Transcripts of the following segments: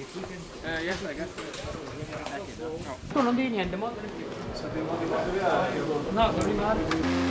Yes, I guess. Tu non devi niente, mo. No, non rimane.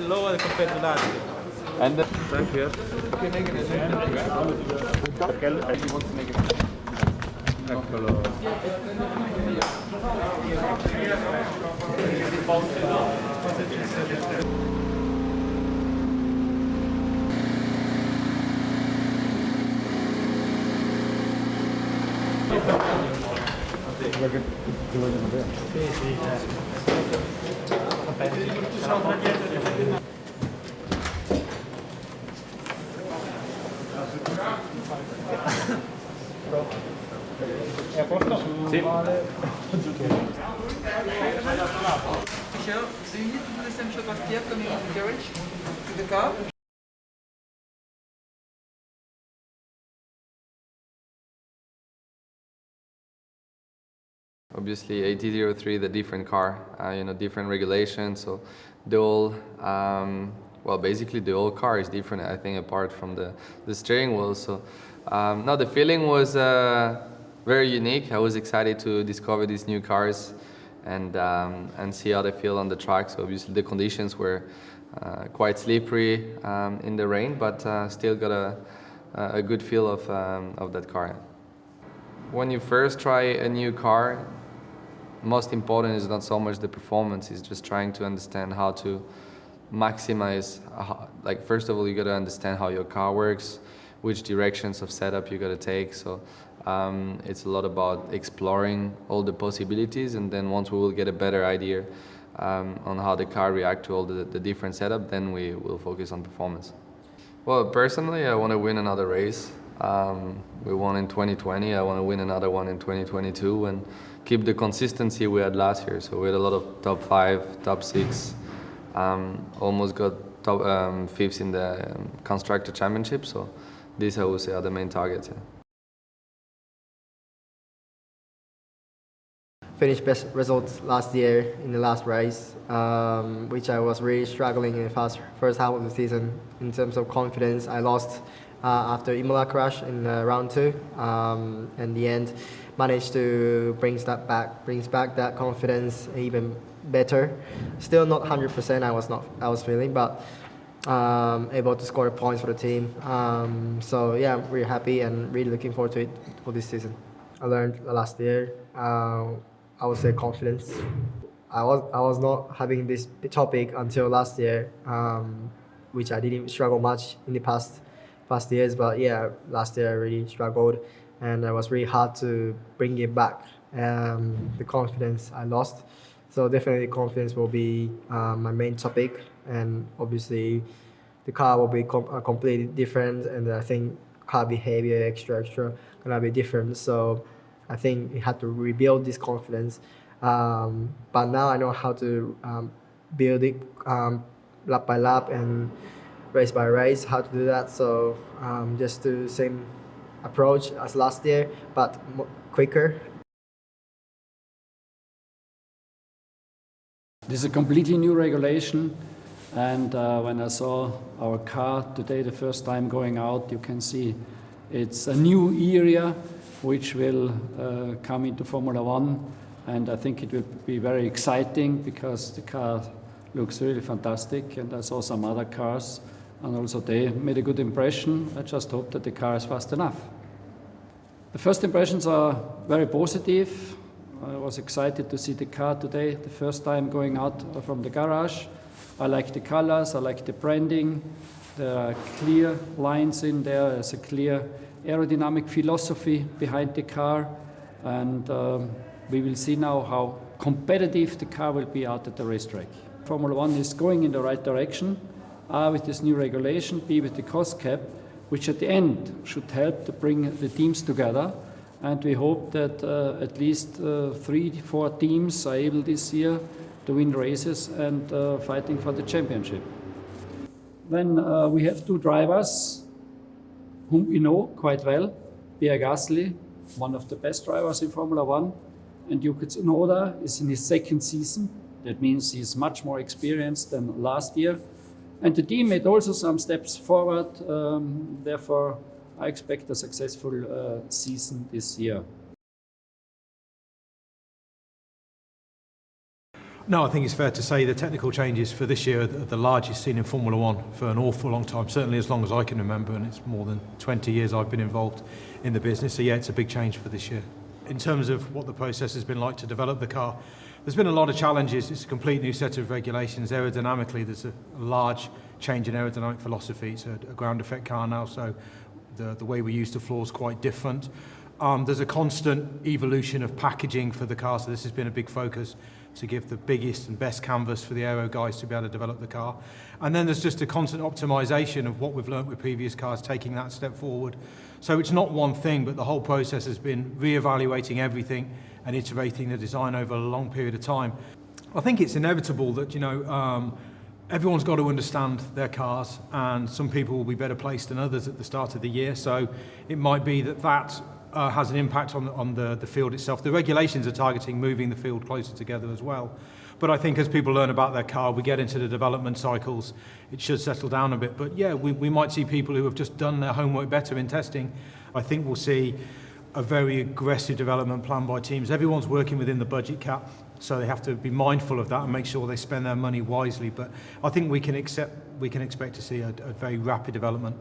Lower compared to last year. And the Sakhir. Eccolo. Sì. Michel, do you need to do the same shot as Pierre coming into the garage to the car? Obviously, AT03, the different car, different regulations. So the whole, basically the whole car is different. I think apart from the steering wheel. So no, the feeling was very unique. I was excited to discover these new cars and see how they feel on the track. So obviously the conditions were quite slippery in the rain, but still got a good feel of that car. When you first try a new car, most important is not so much the performance, it's just trying to understand how to maximize, first of all, you got to understand how your car works, which directions of setup you got to take. So it's a lot about exploring all the possibilities, and then once we will get a better idea on how the car reacts to all the different setup, then we will focus on performance. Well, personally, I want to win another race. We won in 2020, I want to win another one in 2022 and keep the consistency we had last year. So we had a lot of top 5, top 6, almost got top 5th in the Constructor Championship. So these I would say are the main targets. Yeah. Finished best results last year in the last race, which I was really struggling in the first half of the season. In terms of confidence, I lost after Imola crash in round 2. In the end, managed to brings back that confidence even better. Still not 100%. I was feeling, but able to score points for the team. So yeah, I'm really happy and really looking forward to it for this season. I learned last year. I would say confidence. I was not having this topic until last year, which I didn't struggle much in the past years. But yeah, last year I really struggled, and it was really hard to bring it back. The confidence I lost. So definitely confidence will be my main topic, and obviously the car will be completely different, and I think car behavior extra gonna be different. So I think we had to rebuild this confidence, but now I know how to build it lap by lap and race by race, how to do that. So just do the same approach as last year, but quicker. This is a completely new regulation, and when I saw our car today the first time going out, you can see it's a new area which will come into Formula 1, and I think it will be very exciting because the car looks really fantastic, and I saw some other cars and also they made a good impression. I just hope that the car is fast enough. The first impressions are very positive. I was excited to see the car today, the first time going out from the garage. I like the colors, I like the branding. There are clear lines in there, there's a clear aerodynamic philosophy behind the car, and we will see now how competitive the car will be out at the racetrack. Formula 1 is going in the right direction, A, with this new regulation, B, with the cost cap, which at the end should help to bring the teams together. And we hope that at least 3-4 teams are able this year to win races and fighting for the championship. Then we have 2 drivers whom we know quite well. Pierre, one of the best drivers in Formula 1, and Yuki Tsunoda is in his 2nd season. That means he's much more experienced than last year. And the team made also some steps forward. Therefore, I expect a successful season this year. No, I think it's fair to say the technical changes for this year are the largest seen in Formula 1 for an awful long time, certainly as long as I can remember, and it's more than 20 years I've been involved in the business. So yeah, it's a big change for this year. In terms of what the process has been like to develop the car, there's been a lot of challenges. It's a complete new set of regulations. Aerodynamically, there's a large change in aerodynamic philosophy. It's a ground effect car now, so the way we use the floor is quite different. There's a constant evolution of packaging for the car, so this has been a big focus to give the biggest and best canvas for the aero guys to be able to develop the car. And then there's just a constant optimization of what we've learnt with previous cars, taking that step forward. So it's not one thing, but the whole process has been re-evaluating everything and iterating the design over a long period of time. I think it's inevitable that, everyone's got to understand their cars, and some people will be better placed than others at the start of the year. So it might be that has an impact on the field itself. The regulations are targeting moving the field closer together as well. But I think as people learn about their car, we get into the development cycles, it should settle down a bit. But yeah, we might see people who have just done their homework better in testing. I think we'll see a very aggressive development plan by teams. Everyone's working within the budget cap, so they have to be mindful of that and make sure they spend their money wisely. But I think we can expect to see a very rapid development.